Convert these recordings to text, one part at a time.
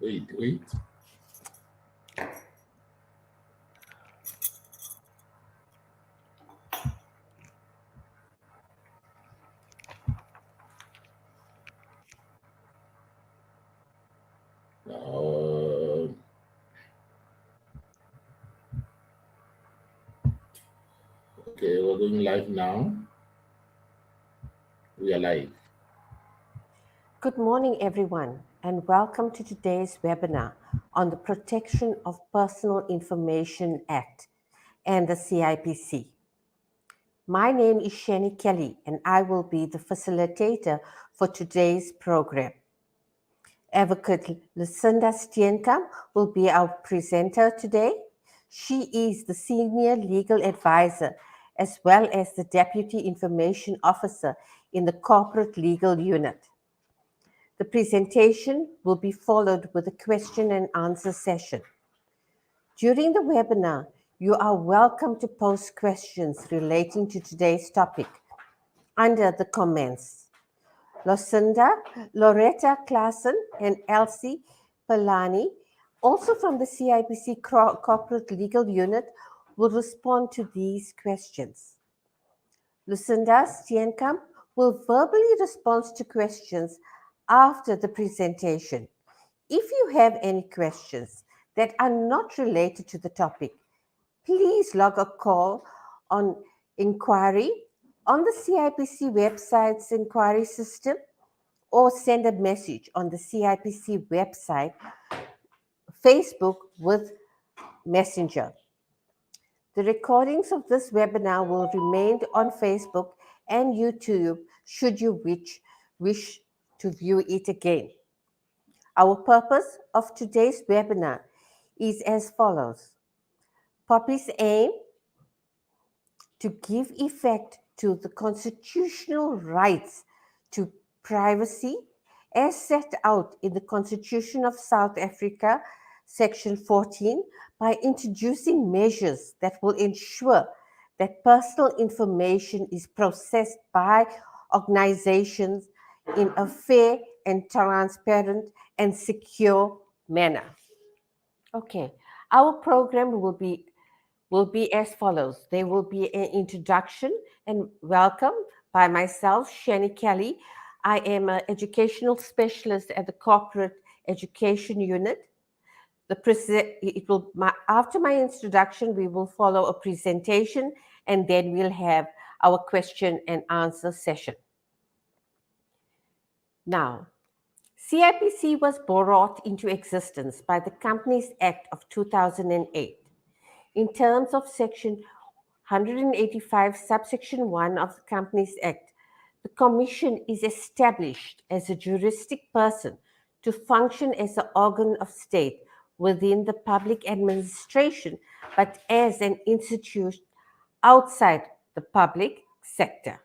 Wait. Uh, okay, we're going live now. We are live. Good morning, everyone, and welcome to today's webinar on the Protection of Personal Information Act and the CIPC. My name is Shani Kelly, and I will be the facilitator for today's program. Advocate Lucinda Steenkamp will be our presenter today. She is the Senior Legal Advisor as well as the Deputy Information Officer in the Corporate Legal Unit. The presentation will be followed with a question and answer session. During the webinar, you are welcome to post questions relating to today's topic under the comments. Lucinda, Loretta Klassen, and Elsie Palani, also from the CIPC Corporate Legal Unit, will respond to these questions. Lucinda Steenkamp will verbally respond to questions after the presentation. If you have any questions that are not related to the topic, please log a call on inquiry on the CIPC website's inquiry system or send a message on the CIPC website, Facebook with Messenger. The recordings of this webinar will remain on Facebook and YouTube should you wish to view it again. Our purpose of today's webinar is as follows. Popia's aim to give effect to the constitutional rights to privacy as set out in the Constitution of South Africa, Section 14, by introducing measures that will ensure that personal information is processed by organizations in a fair and transparent and secure manner. Okay, our program will be as follows. There will be an introduction and welcome by myself, Shani Kelly. I am an educational specialist at the Corporate Education Unit. After my introduction, we will follow a presentation and then we'll have our question and answer session. Now, CIPC was brought into existence by the Companies Act of 2008. In terms of Section 185, subsection 1 of the Companies Act, the Commission is established as a juristic person to function as an organ of state within the public administration, but as an institution outside the public sector.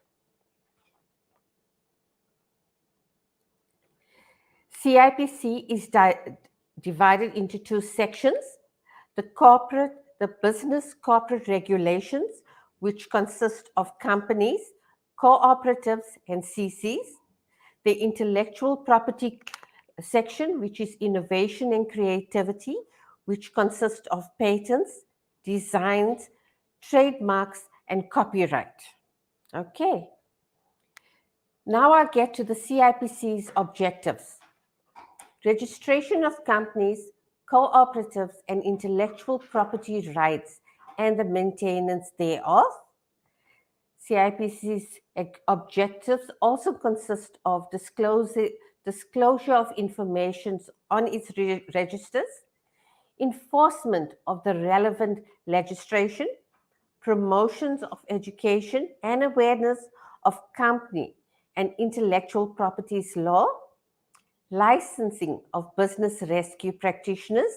CIPC is divided into two sections, the business corporate regulations, which consist of companies, cooperatives, and CCs, the intellectual property section, which is innovation and creativity, which consists of patents, designs, trademarks, and copyright. Okay. Now I get to the CIPC's objectives. Registration of companies, cooperatives, and intellectual property rights and the maintenance thereof. CIPC's objectives also consist of disclosure of information on its registers, enforcement of the relevant legislation, promotions of education and awareness of company and intellectual properties law, licensing of business rescue practitioners,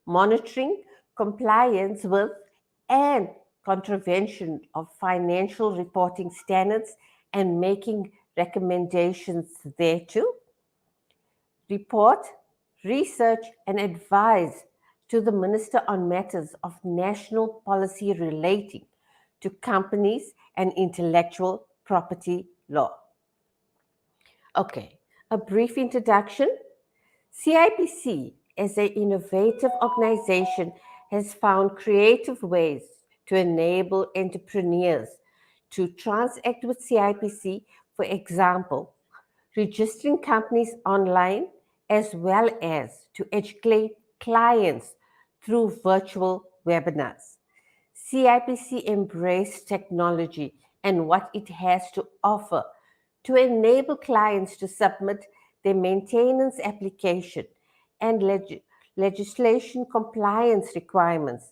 monitoring compliance with and contravention of financial reporting standards and making recommendations thereto, report, research, and advise to the Minister on matters of national policy relating to companies and intellectual property law. Okay, a brief introduction. CIPC, as an innovative organization, has found creative ways to enable entrepreneurs to transact with CIPC, for example, registering companies online as well as to educate clients through virtual webinars. CIPC embraced technology and what it has to offer to enable clients to submit their maintenance application and legislation compliance requirements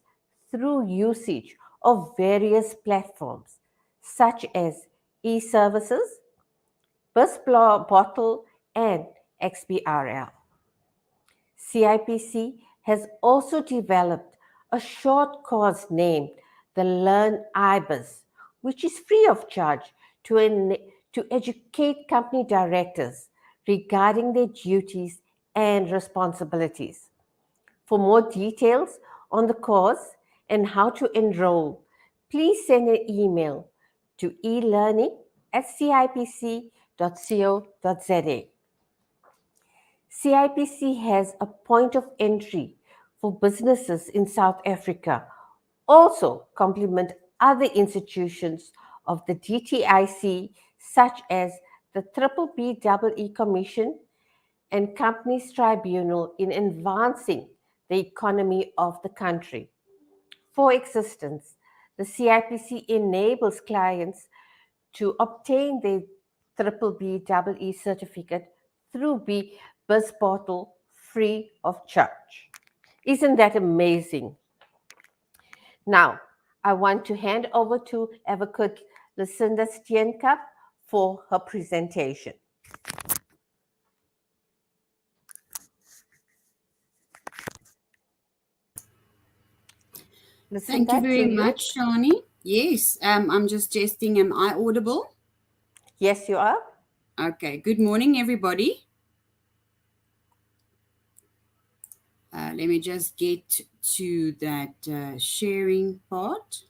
through usage of various platforms such as e-services, bus bottle, and XBRL. CIPC has also developed a short course named the Learn IBIS, which is free of charge to educate company directors regarding their duties and responsibilities. For more details on the course and how to enroll, please send an email to elearning@cipc.co.za. CIPC has a point of entry for businesses in South Africa, also complement other institutions of the DTIC, such as the BBBEE Commission and Companies Tribunal in advancing the economy of the country. For existence, the CIPC enables clients to obtain their BBBEE certificate through Biz Portal free of charge. Isn't that amazing? Now, I want to hand over to Advocate Lucinda Steenkamp for her presentation. Thank you very much, Shani. Yes, I'm just testing. Am I audible? Yes, you are. Okay. Good morning, everybody. Let me just get to that sharing part.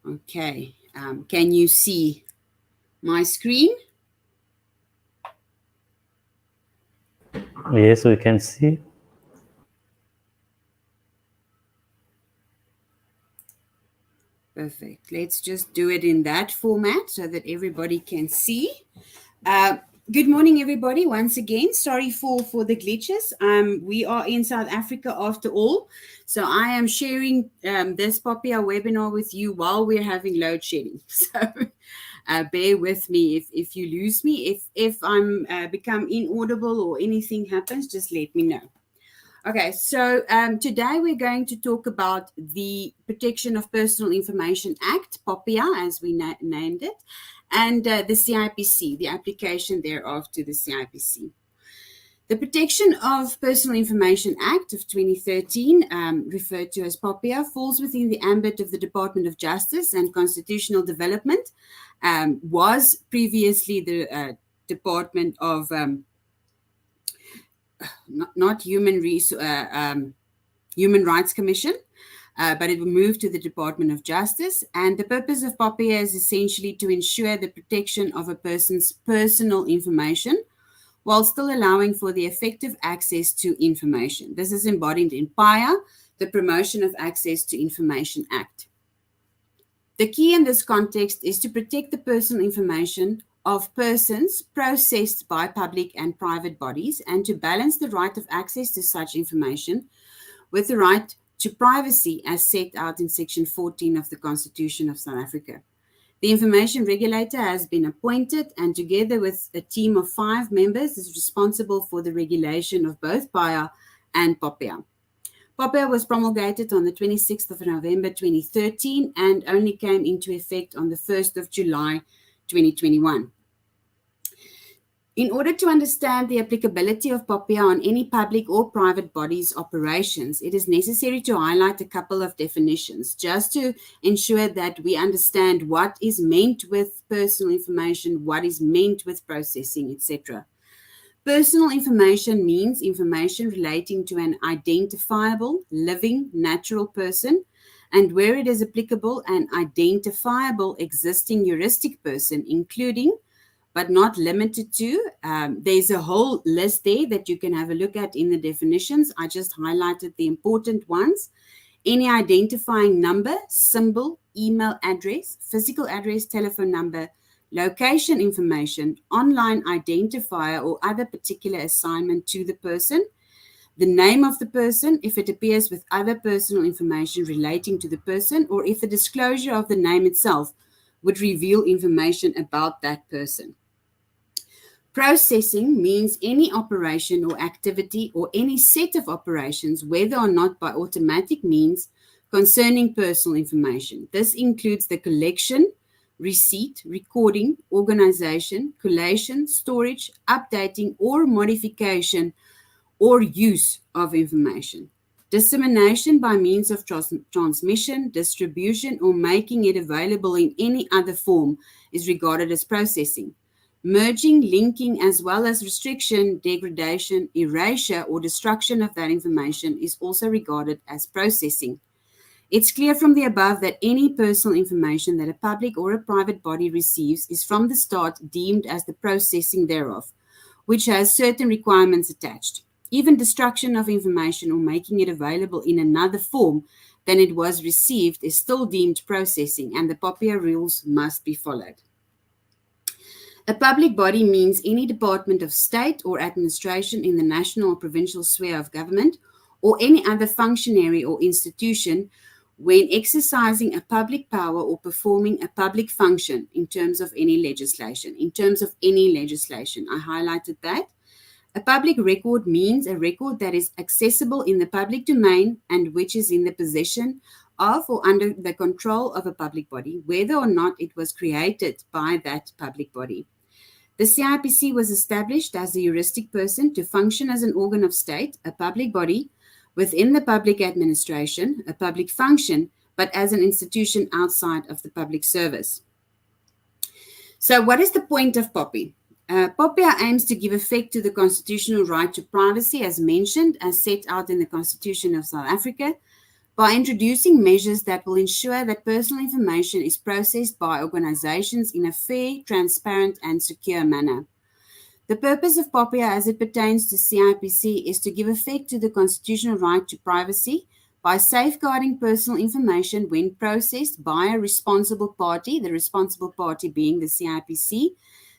Okay. Can you see my screen? Yes, we can see. Perfect. Let's just do it in that format so that everybody can see. Good morning, everybody. Once again, sorry for the glitches. We are in South Africa after all. So I am sharing this Popia webinar with you while we're having load shedding. So bear with me if you lose me. If I'm become inaudible or anything happens, just let me know. Okay, so today we're going to talk about the Protection of Personal Information Act, Popia, as we named it, and the CIPC, the application thereof to the CIPC. The Protection of Personal Information Act of 2013, referred to as Popia, falls within the ambit of the Department of Justice and Constitutional Development, was previously the Department of not Human Rights Commission, but it will move to the Department of Justice. And the purpose of Popia is essentially to ensure the protection of a person's personal information while still allowing for the effective access to information. This is embodied in PAIA, the Promotion of Access to Information Act. The key in this context is to protect the personal information of persons processed by public and private bodies and to balance the right of access to such information with the right to privacy as set out in Section 14 of the Constitution of South Africa. The information regulator has been appointed and together with a team of 5 members is responsible for the regulation of both PAIA and Popia. Popia was promulgated on the 26th of November 2013 and only came into effect on the 1st of July 2021. In order to understand the applicability of Popia on any public or private body's operations, it is necessary to highlight a couple of definitions just to ensure that we understand what is meant with personal information, what is meant with processing, etc. Personal information means information relating to an identifiable, living, natural person and where it is applicable, an identifiable existing juristic person, including but not limited to. There's a whole list there that you can have a look at in the definitions. I just highlighted the important ones. Any identifying number, symbol, email address, physical address, telephone number, location information, online identifier, or other particular assignment to the person, the name of the person if it appears with other personal information relating to the person, or if the disclosure of the name itself would reveal information about that person. Processing means any operation or activity or any set of operations, whether or not by automatic means, concerning personal information. This includes the collection, receipt, recording, organization, collation, storage, updating, or modification or use of information. Dissemination by means of transmission, distribution, or making it available in any other form is regarded as processing. Merging, linking, as well as restriction, degradation, erasure, or destruction of that information is also regarded as processing. It's clear from the above that any personal information that a public or a private body receives is from the start deemed as the processing thereof, which has certain requirements attached. Even destruction of information or making it available in another form than it was received is still deemed processing, and the Popia rules must be followed. A public body means any department of state or administration in the national or provincial sphere of government, or any other functionary or institution when exercising a public power or performing a public function in terms of any legislation. In terms of any legislation, I highlighted that. A public record means a record that is accessible in the public domain and which is in the possession of or under the control of a public body, whether or not it was created by that public body. The CIPC was established as a juristic person to function as an organ of state, a public body, within the public administration, a public function, but as an institution outside of the public service. So what is the point of POPI? Popia aims to give effect to the constitutional right to privacy as mentioned, as set out in the Constitution of South Africa, by introducing measures that will ensure that personal information is processed by organizations in a fair, transparent, and secure manner. The purpose of Popia as it pertains to CIPC is to give effect to the constitutional right to privacy by safeguarding personal information when processed by a responsible party, the responsible party being the CIPC,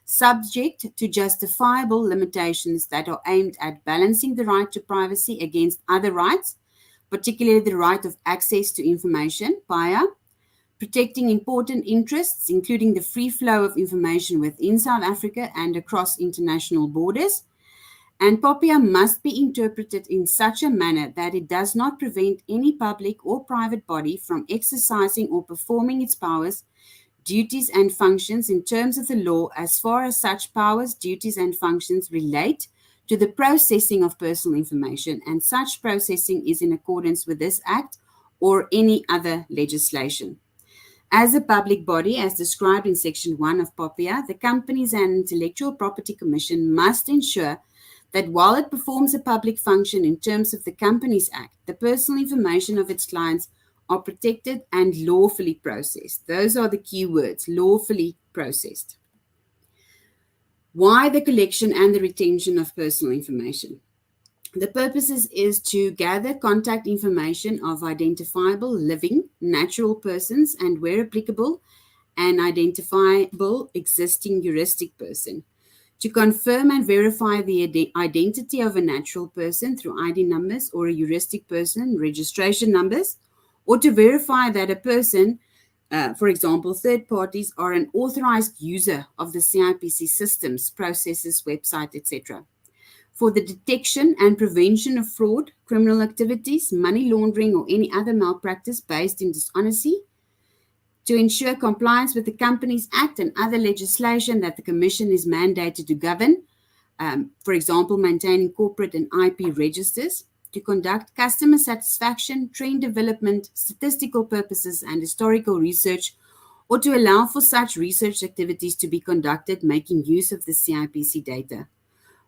subject to justifiable limitations that are aimed at balancing the right to privacy against other rights, particularly the right of access to information, PIA, protecting important interests, including the free flow of information within South Africa and across international borders. And Popia must be interpreted in such a manner that it does not prevent any public or private body from exercising or performing its powers, duties, and functions in terms of the law as far as such powers, duties, and functions relate to the processing of personal information, and such processing is in accordance with this Act or any other legislation. As a public body, as described in Section 1 of Popia, the Companies and Intellectual Property Commission must ensure that while it performs a public function in terms of the Companies Act, the personal information of its clients are protected and lawfully processed. Those are the key words, lawfully processed. Why the collection and the retention of personal information? The purpose is to gather contact information of identifiable living, natural persons, and where applicable, an identifiable existing juristic person. To confirm and verify the identity of a natural person through ID numbers or a juristic person registration numbers, or to verify that a person, for example, third parties, are an authorized user of the CIPC systems, processes, website, etc. For the detection and prevention of fraud, criminal activities, money laundering, or any other malpractice based in dishonesty, to ensure compliance with the Companies Act and other legislation that the Commission is mandated to govern, for example, maintaining corporate and IP registers, to conduct customer satisfaction, trend development, statistical purposes, and historical research, or to allow for such research activities to be conducted making use of the CIPC data.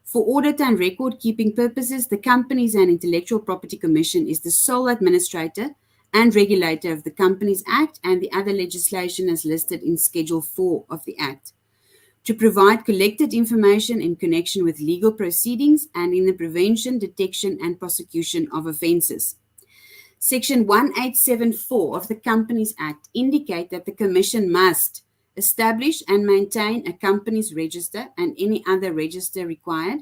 For audit and record-keeping purposes, the Companies and Intellectual Property Commission is the sole administrator and regulator of the Companies Act and the other legislation as listed in Schedule 4 of the Act, to provide collected information in connection with legal proceedings and in the prevention, detection, and prosecution of offences. Section 1874 of the Companies Act indicate that the Commission must establish and maintain a company's register and any other register required,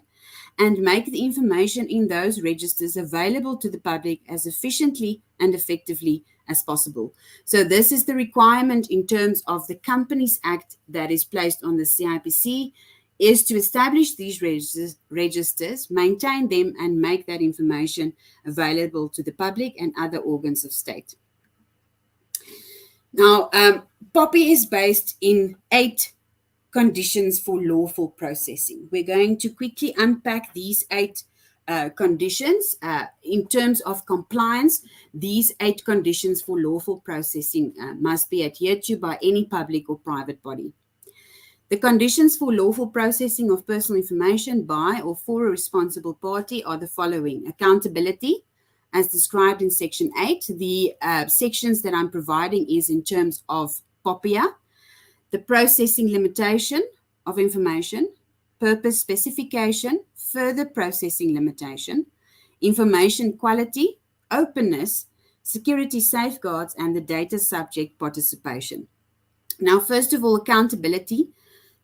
and make the information in those registers available to the public as efficiently and effectively as possible. So this is the requirement in terms of the Companies Act that is placed on the CIPC, is to establish these registers, maintain them, and make that information available to the public and other organs of state. Now, Popia is based in 8 conditions for lawful processing. We're going to quickly unpack these 8 conditions. In terms of compliance, these 8 conditions for lawful processing must be adhered to by any public or private body. The conditions for lawful processing of personal information by or for a responsible party are the following: accountability, as described in Section 8. The sections that I'm providing is in terms of Popia, the processing limitation of information, purpose specification, further processing limitation, information quality, openness, security safeguards, and the data subject participation. Now, first of all, accountability.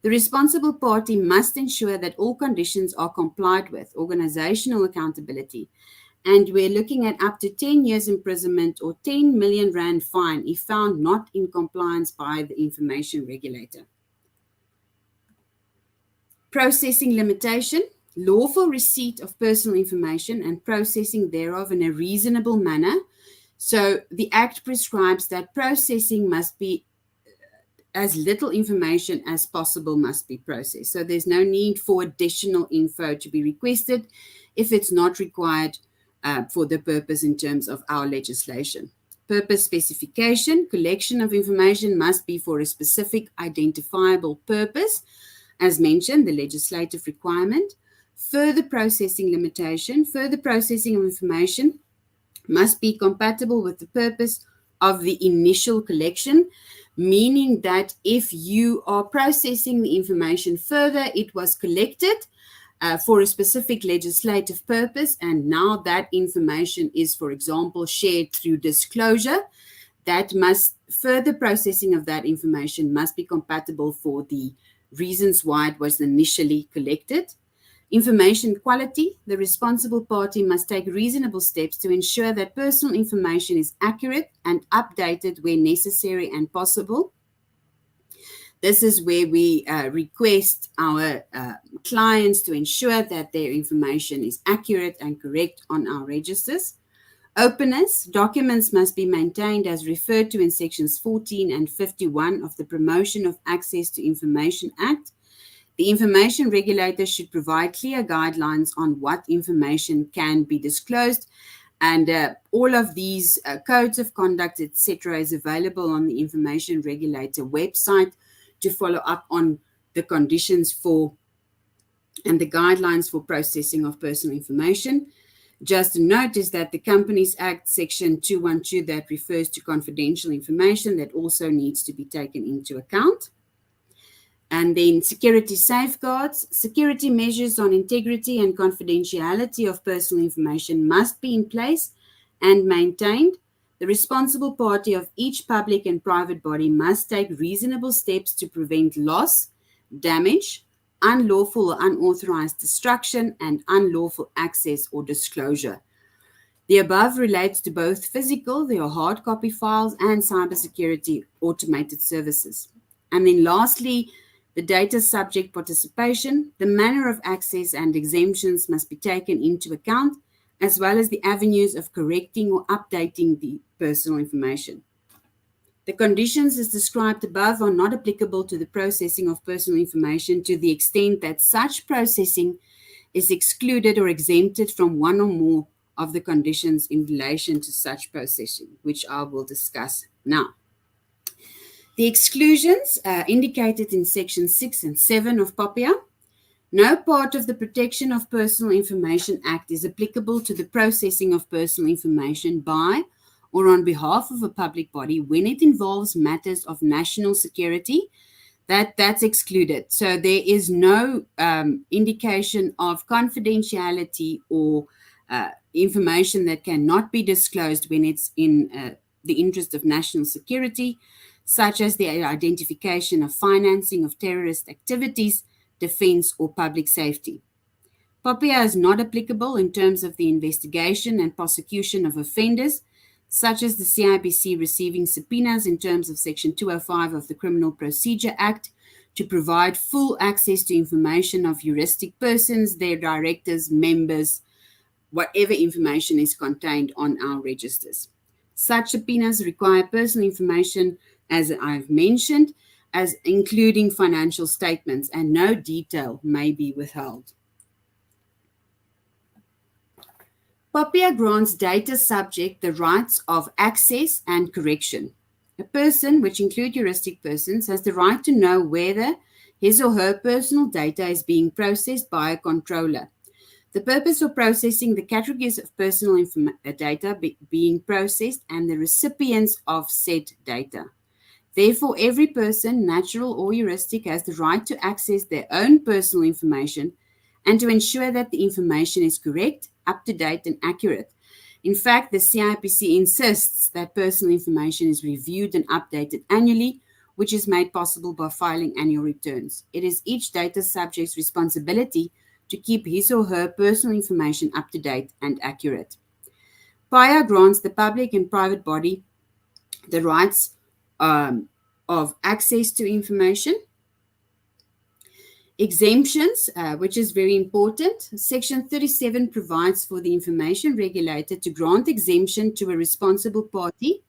The responsible party must ensure that all conditions are complied with, organizational accountability. And we're looking at up to 10 years imprisonment or 10 million rand fine if found not in compliance by the information regulator. Processing limitation, lawful receipt of personal information and processing thereof in a reasonable manner. So the Act prescribes that processing must be as little information as possible must be processed. So there's no need for additional info to be requested if it's not required for the purpose in terms of our legislation. Purpose specification, collection of information must be for a specific identifiable purpose, as mentioned, the legislative requirement. Further processing limitation, further processing of information must be compatible with the purpose of the initial collection, meaning that if you are processing the information further, it was collected for a specific legislative purpose, and now that information is, for example, shared through disclosure, that must, further processing of that information must be compatible for the reasons why it was initially collected. Information quality, the responsible party must take reasonable steps to ensure that personal information is accurate and updated where necessary and possible. This is where we request our clients to ensure that their information is accurate and correct on our registers. Openness, documents must be maintained as referred to in sections 14 and 51 of the Promotion of Access to Information Act. The information regulator should provide clear guidelines on what information can be disclosed, and all of these codes of conduct, etc., is available on the information regulator website to follow up on the conditions for and the guidelines for processing of personal information. Just to note is that the Companies Act section 212 that refers to confidential information, that also needs to be taken into account. And then security safeguards, security measures on integrity and confidentiality of personal information must be in place and maintained. The responsible party of each public and private body must take reasonable steps to prevent loss, damage, unlawful or unauthorized destruction, and unlawful access or disclosure. The above relates to both physical, there are hard copy files, and cybersecurity automated services. And then lastly, the data subject participation, the manner of access and exemptions must be taken into account, as well as the avenues of correcting or updating the personal information. The conditions as described above are not applicable to the processing of personal information to the extent that such processing is excluded or exempted from one or more of the conditions in relation to such processing, which I will discuss now. The exclusions indicated in Section 6 and 7 of Popia. No part of the Protection of Personal Information Act is applicable to the processing of personal information by or on behalf of a public body when it involves matters of national security, that's excluded. So there is no indication of confidentiality or information that cannot be disclosed when it's in the interest of national security, such as the identification of financing of terrorist activities, defense, or public safety. Popia is not applicable in terms of the investigation and prosecution of offenders, such as the CIPC receiving subpoenas in terms of Section 205 of the Criminal Procedure Act to provide full access to information of juristic persons, their directors, members, whatever information is contained on our registers. Such subpoenas require personal information, as I've mentioned, as including financial statements, and no detail may be withheld. Popia grants data subject the rights of access and correction. A person, which include juristic persons, has the right to know whether his or her personal data is being processed by a controller. The purpose of processing, the categories of personal data being processed, and the recipients of said data. Therefore, every person, natural or juristic, has the right to access their own personal information and to ensure that the information is correct, up to date, and accurate. In fact, the CIPC insists that personal information is reviewed and updated annually, which is made possible by filing annual returns. It is each data subject's responsibility to keep his or her personal information up to date and accurate. PIA grants the public and private body the rights of access to information. Exemptions, which is very important. Section 37 provides for the information regulator to grant exemption to a responsible party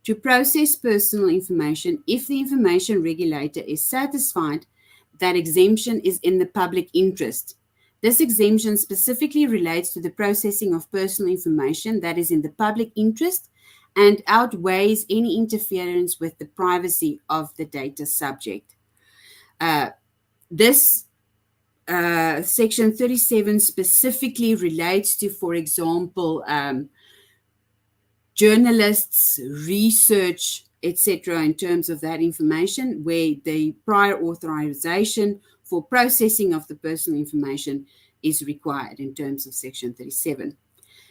to process personal information if the information regulator is satisfied that exemption is in the public interest. This exemption specifically relates to the processing of personal information that is in the public interest and outweighs any interference with the privacy of the data subject. This Section 37 specifically relates to, for example, journalists, research, etc., in terms of that information, where the prior authorization for processing of the personal information is required in terms of Section 37.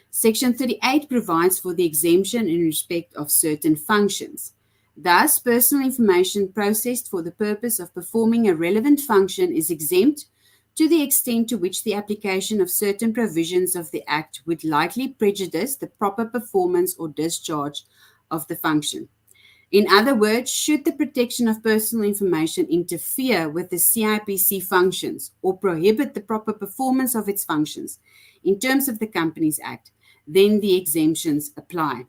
Section 38 provides for the exemption in respect of certain functions. Thus, personal information processed for the purpose of performing a relevant function is exempt to the extent to which the application of certain provisions of the Act would likely prejudice the proper performance or discharge of the function. In other words, should the protection of personal information interfere with the CIPC functions or prohibit the proper performance of its functions in terms of the Companies Act, then the exemptions apply.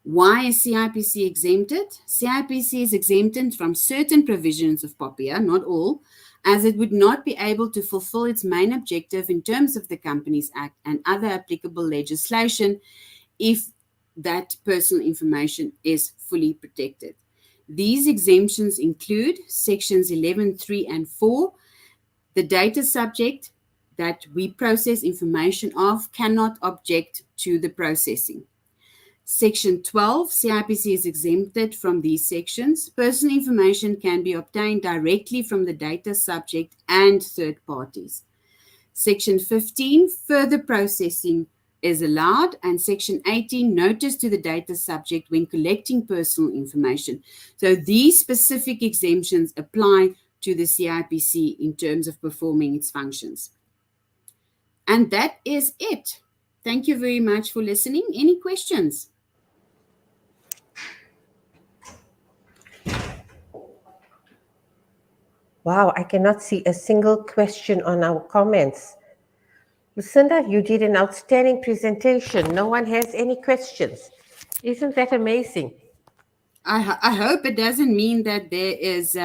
Why is CIPC exempted? CIPC is exempted from certain provisions of Popia, not all, as it would not be able to fulfill its main objective in terms of the Companies Act and other applicable legislation if that personal information is fully protected. These exemptions include Sections 11, 3, and 4. The data subject that we process information of cannot object to the processing. Section 12, CIPC is exempted from these sections. Personal information can be obtained directly from the data subject and third parties. Section 15, further processing is allowed, and Section 18, notice to the data subject when collecting personal information. So these specific exemptions apply to the CIPC in terms of performing its functions. And that is it. Thank you very much for listening. Any questions? Wow, I cannot see a single question on our comments. Lucinda, you did an outstanding presentation. No one has any questions. Isn't that amazing? I hope it doesn't mean that there is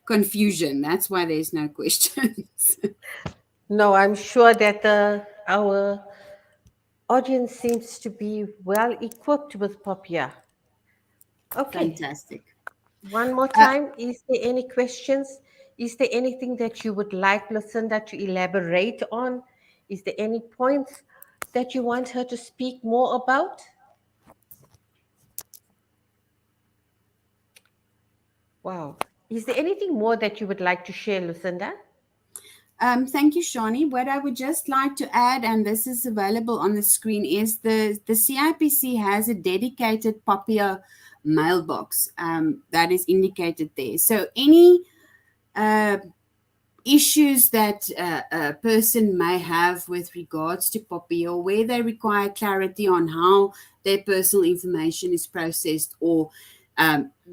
confusion. That's why there's no questions. No, I'm sure that our audience seems to be well equipped with Popia. Okay. Fantastic. One more time, is there any questions? Is there anything that you would like Lucinda to elaborate on? Is there any points that you want her to speak more about? Wow. Is there anything more that you would like to share, Lucinda? Thank you, Shani. What I would just like to add, and this is available on the screen, is the CIPC has a dedicated Popia mailbox that is indicated there. So any uh, issues that a person may have with regards to Popia, or where they require clarity on how their personal information is processed, or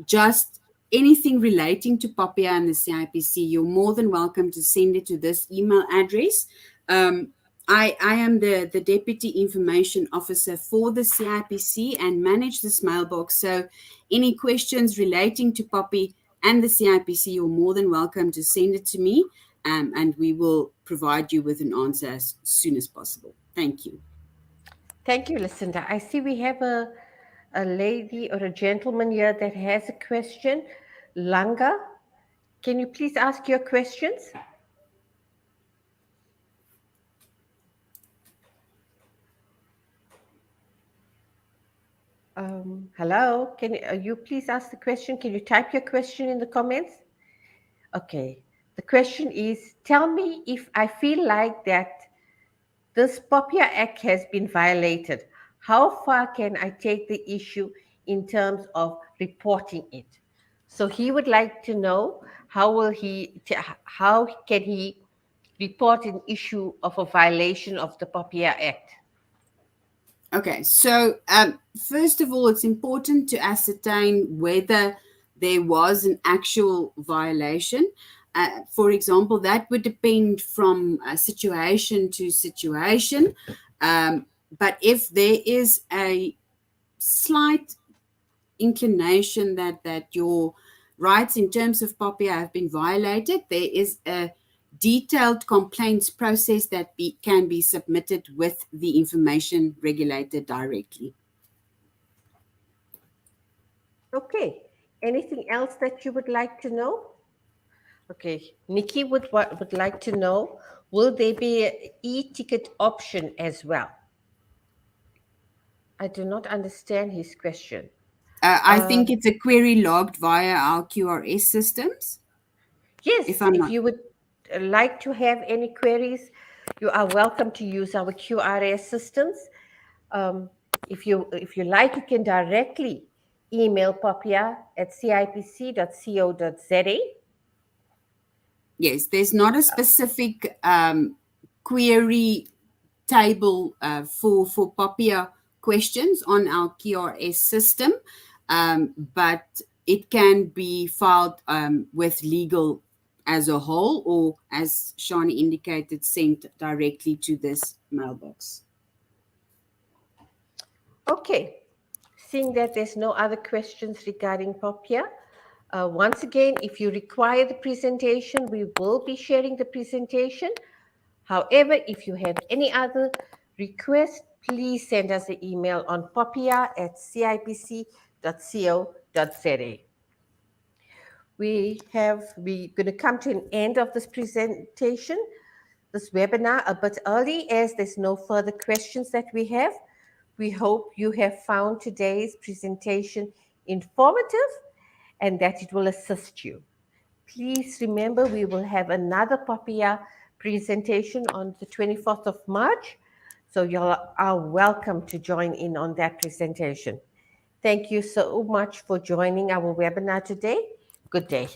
just anything relating to Popia and the CIPC, you're more than welcome to send it to this email address. I am the Deputy Information Officer for the CIPC and manage this mailbox. So any questions relating to Poppy and the CIPC, you're more than welcome to send it to me, and we will provide you with an answer as soon as possible. Thank you. Thank you, Lucinda. I see we have a lady or a gentleman here that has a question. Langa, can you please ask your questions? Hello, can you please ask the question? Can you type your question in the comments? Okay. The question is, tell me if I feel like that this Popia Act has been violated. How far can I take the issue in terms of reporting it? So he would like to know how can he report an issue of a violation of the Popia Act? Okay, so first of all, it's important to ascertain whether there was an actual violation. For example, that would depend from situation to situation. But if there is a slight inclination that your rights in terms of Popia have been violated, there is a detailed complaints process that can be submitted with the information regulator directly. Okay. Anything else that you would like to know? Okay. Nikki would like to know, will there be an e-ticket option as well? I do not understand his question. I think it's a query logged via our QRS systems. Yes, if you would like to have any queries, you are welcome to use our QRS systems. If you like, you can directly email Popia at cipc.co.za. Yes, there's not a specific query table for Popia questions on our QRS system, but it can be filed with legal as a whole, or as Shani indicated, sent directly to this mailbox. Okay, seeing that there's no other questions regarding Popia, once again, if you require the presentation, we will be sharing the presentation. However, if you have any other request, please send us an email on popia@cipc.co.za. We're going to come to an end of this presentation, this webinar, a bit early, as there's no further questions that we have. We hope you have found today's presentation informative and that it will assist you. Please remember, we will have another Popia presentation on the 24th of March. So you are welcome to join in on that presentation. Thank you so much for joining our webinar today. Good day.